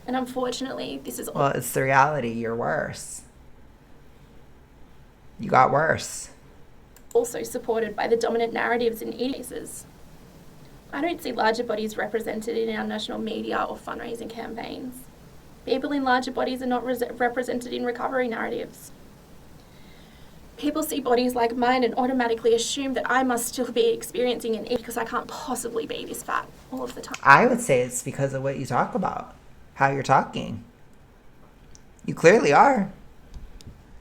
And unfortunately, this is Well, it's the reality. You're worse. You got worse. also supported by the dominant narratives in eating cases. I don't see larger bodies represented in our national media or fundraising campaigns. People in larger bodies are not represented in recovery narratives. People see bodies like mine and automatically assume that I must still be experiencing an eat because I can't possibly be this fat all of the time. I would say it's because of what you talk about, how you're talking. You clearly are.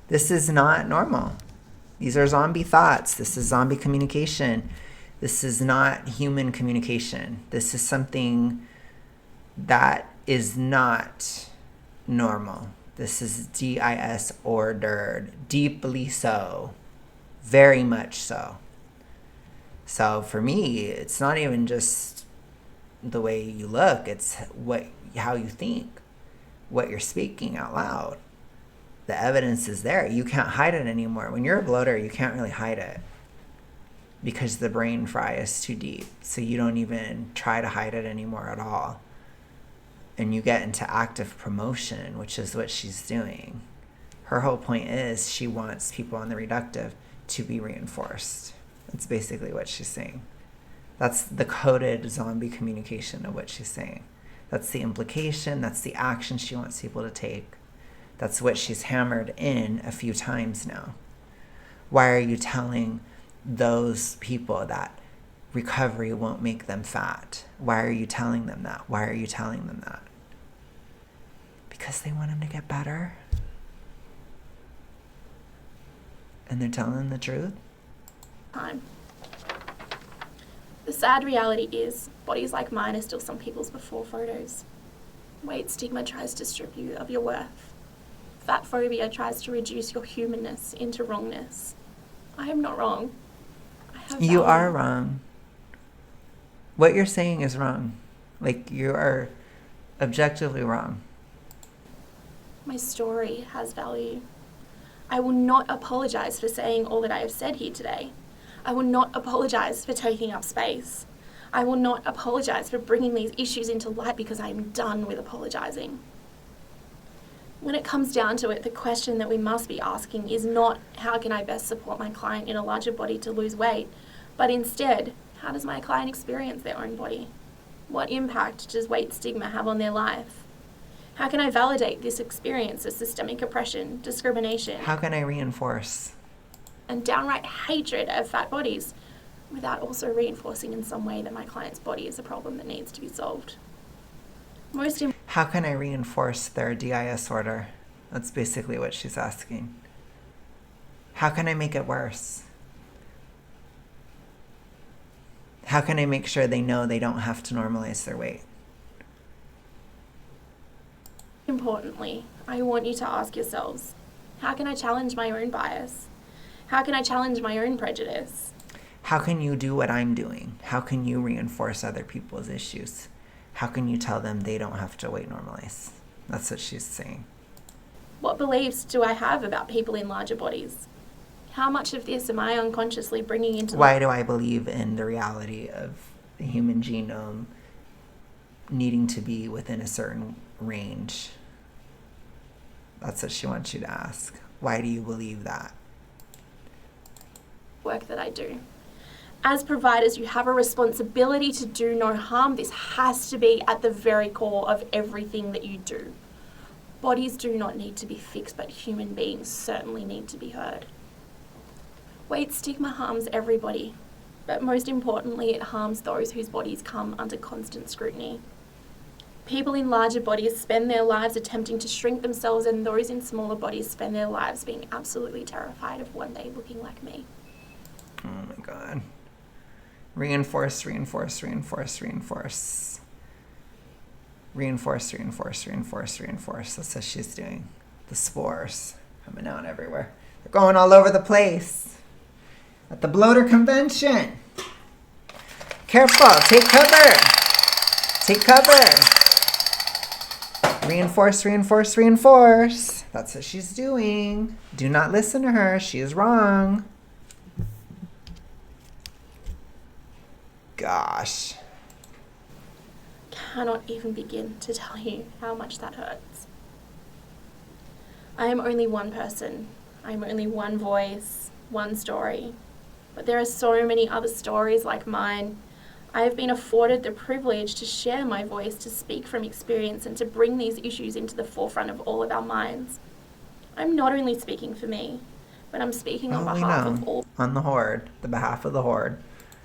This is not normal. These are zombie thoughts. This is zombie communication. This is not human communication. This is something that is not normal. This is DIS ordered, deeply so, very much so. So for me, it's not even just the way you look, it's how you think, what you're speaking out loud. The evidence is there. You can't hide it anymore. When you're a bloater, you can't really hide it because the brain fry is too deep. So you don't even try to hide it anymore at all. And you get into active promotion, which is what she's doing. Her whole point is she wants people on the reductive to be reinforced. That's basically what she's saying. That's the coded zombie communication of what she's saying. That's the implication. That's the action she wants people to take. That's what she's hammered in a few times now. Why are you telling those people that recovery won't make them fat? Why are you telling them that? Why are you telling them that? Because they want them to get better. And they're telling them the truth. Time. The sad reality is, bodies like mine are still some people's before photos. Weight stigma tries to strip you of your worth. Fat phobia tries to reduce your humanness into wrongness. I am not wrong. I have You value. are wrong. What you're saying is wrong. Like, you are objectively wrong. My story has value. I will not apologize for saying all that I have said here today. I will not apologize for taking up space. I will not apologize for bringing these issues into light because I am done with apologizing. When it comes down to it, the question that we must be asking is not how can I best support my client in a larger body to lose weight, but instead, how does my client experience their own body? What impact does weight stigma have on their life? How can I validate this experience of systemic oppression, discrimination, How can I reinforce? and downright hatred of fat bodies without also reinforcing in some way that my client's body is a problem that needs to be solved? How can I reinforce their DIS order? That's basically what she's asking. How can I make it worse? How can I make sure they know they don't have to normalize their weight? Importantly, I want you to ask yourselves, how can I challenge my own bias? How can I challenge my own prejudice? How can you do what I'm doing? How can you reinforce other people's issues? How can you tell them they don't have to weight normalize? That's what she's saying. What beliefs do I have about people in larger bodies? How much of this am I unconsciously bringing into Why do I believe in the reality of the human genome needing to be within a certain range? That's what she wants you to ask. Why do you believe that? work that I do? As providers, you have a responsibility to do no harm. This has to be at the very core of everything that you do. Bodies do not need to be fixed, but human beings certainly need to be heard. Weight stigma harms everybody, but most importantly, it harms those whose bodies come under constant scrutiny. People in larger bodies spend their lives attempting to shrink themselves, and those in smaller bodies spend their lives being absolutely terrified of one day looking like me. Oh my God. Reinforce, reinforce, reinforce, reinforce. Reinforce, reinforce, reinforce, reinforce. That's what she's doing. The spores coming out everywhere. They're going all over the place. At the bloater convention. Careful. Take cover. Take cover. Reinforce, reinforce, reinforce. That's what she's doing. Do not listen to her. She is wrong. Gosh. Cannot even begin to tell you how much that hurts. I am only one person. I am only one voice, one story. But there are so many other stories like mine. I have been afforded the privilege to share my voice, to speak from experience, and to bring these issues into the forefront of all of our minds. I'm not only speaking for me, but I'm speaking on behalf of all on the Horde, the behalf of the Horde.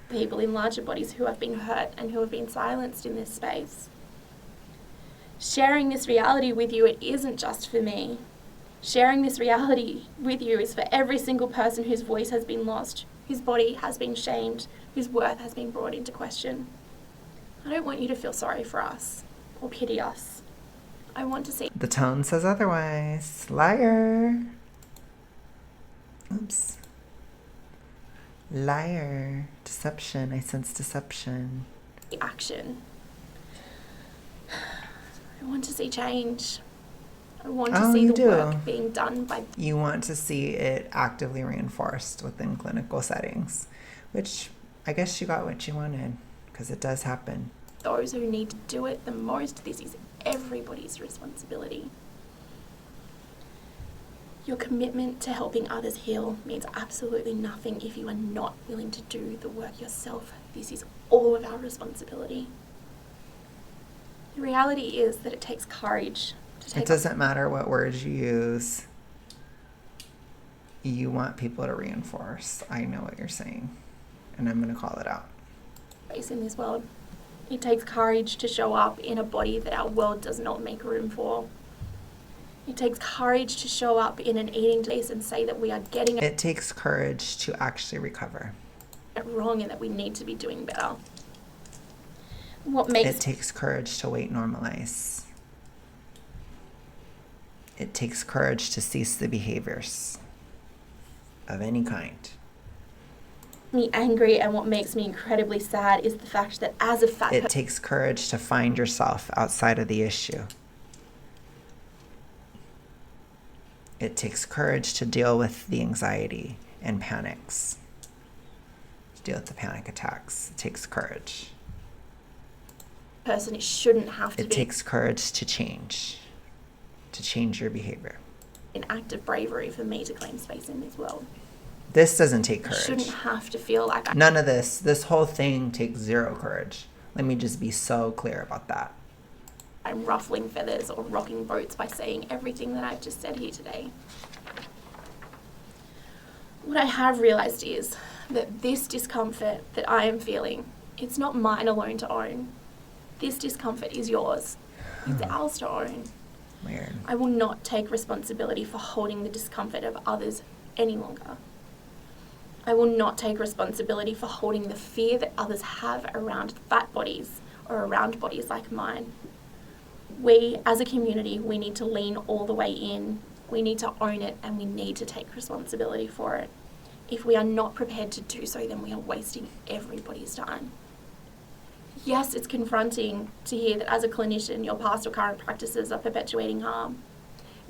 People in larger bodies who have been hurt and who have been silenced in this space. Sharing this reality with you, it isn't just for me. Sharing this reality with you is for every single person whose voice has been lost, whose body has been shamed, whose worth has been brought into question. I don't want you to feel sorry for us or pity us. I want to see. The tone says otherwise. Liar. Oops. Liar. Deception. I sense deception. Action. I want to see change. I want to see the work being done by... You want to see it actively reinforced within clinical settings, which I guess you got what you wanted, because it does happen. Those who need to do it the most. This is everybody's responsibility. Your commitment to helping others heal means absolutely nothing if you are not willing to do the work yourself. This is all of our responsibility. The reality is that it takes courage to take... It doesn't matter what words you use. You want people to reinforce. I know what you're saying, and I'm going to call it out. In this world, it takes courage to show up in a body that our world does not make room for. It takes courage to show up in an eating place and say that we are getting it takes courage to actually recover it wrong and that we need to be doing better. What makes it takes courage to weight normalize. It takes courage to cease the behaviors of any kind. Me angry, and what makes me incredibly sad is the fact that as a fat it takes courage to find yourself outside of the issue. It takes courage to deal with the anxiety and panics, to deal with the panic attacks. It takes courage. Person, it shouldn't have to be. It takes courage to change your behavior. An act of bravery for me to claim space in this world. This doesn't take courage. I shouldn't have to feel like none of this whole thing takes zero courage. Let me just be so clear about that. I'm ruffling feathers or rocking boats by saying everything that I've just said here today. What I have realised is that this discomfort that I am feeling, it's not mine alone to own. This discomfort is yours. It's ours to own. Weird. I will not take responsibility for holding the discomfort of others any longer. I will not take responsibility for holding the fear that others have around fat bodies or around bodies like mine. We, as a community, we need to lean all the way in. We need to own it, and we need to take responsibility for it. If we are not prepared to do so, then we are wasting everybody's time. Yes, it's confronting to hear that as a clinician, your past or current practices are perpetuating harm.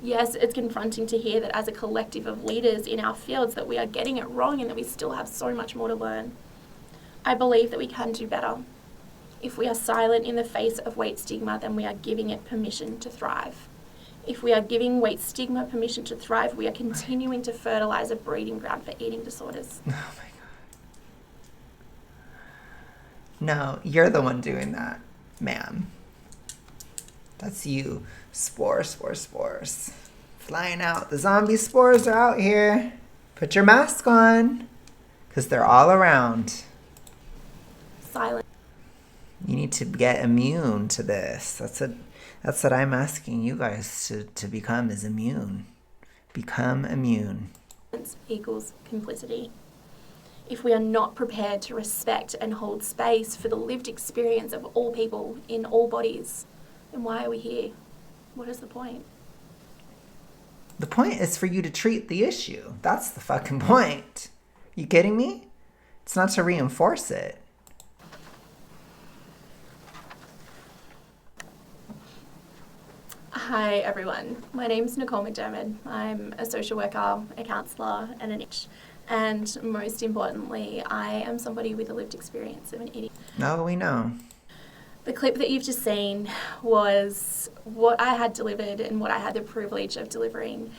Yes, it's confronting to hear that as a collective of leaders in our fields that we are getting it wrong and that we still have so much more to learn. I believe that we can do better. If we are silent in the face of weight stigma, then we are giving it permission to thrive. If we are giving weight stigma permission to thrive, we are continuing to fertilise a breeding ground for eating disorders. Oh my God. No, you're the one doing that, ma'am. That's you. Spores. Flying out. The zombie spores are out here. Put your mask on, because they're all around. Silent. You need to get immune to this. That's what I'm asking you guys to become, is immune. Become immune. Equals complicity. If we are not prepared to respect and hold space for the lived experience of all people in all bodies, then why are we here? What is the point? The point is for you to treat the issue. That's the fucking point. You kidding me? It's not to reinforce it. Hi everyone, my name's Nicole McDermott. I'm a social worker, a counsellor and an itch. And most importantly, I am somebody with a lived experience of an eating. No, we know. The clip that you've just seen was what I had delivered and what I had the privilege of delivering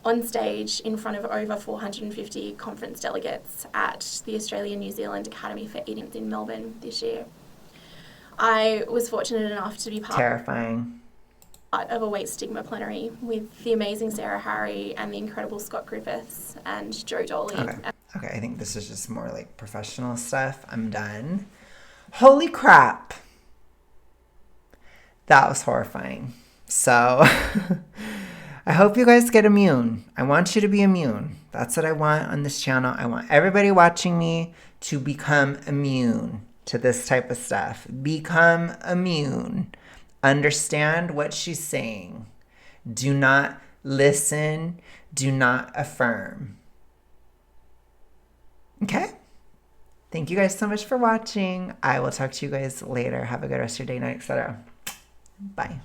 on stage in front of over 450 conference delegates at the Australian-New Zealand Academy for Eating in Melbourne this year. I was fortunate enough to be Terrifying. of a weight stigma plenary with the amazing Sarah Harry and the incredible Scott Griffiths and Joe Dolly. Okay, I think this is just more like professional stuff. I'm done. Holy crap. That was horrifying. So I hope you guys get immune. I want you to be immune. That's what I want on this channel. I want everybody watching me to become immune to this type of stuff. Become immune. Understand what she's saying. Do not listen. Do not affirm. Okay? Thank you guys so much for watching. I will talk to you guys later. Have a good rest of your day, night, etc. Bye.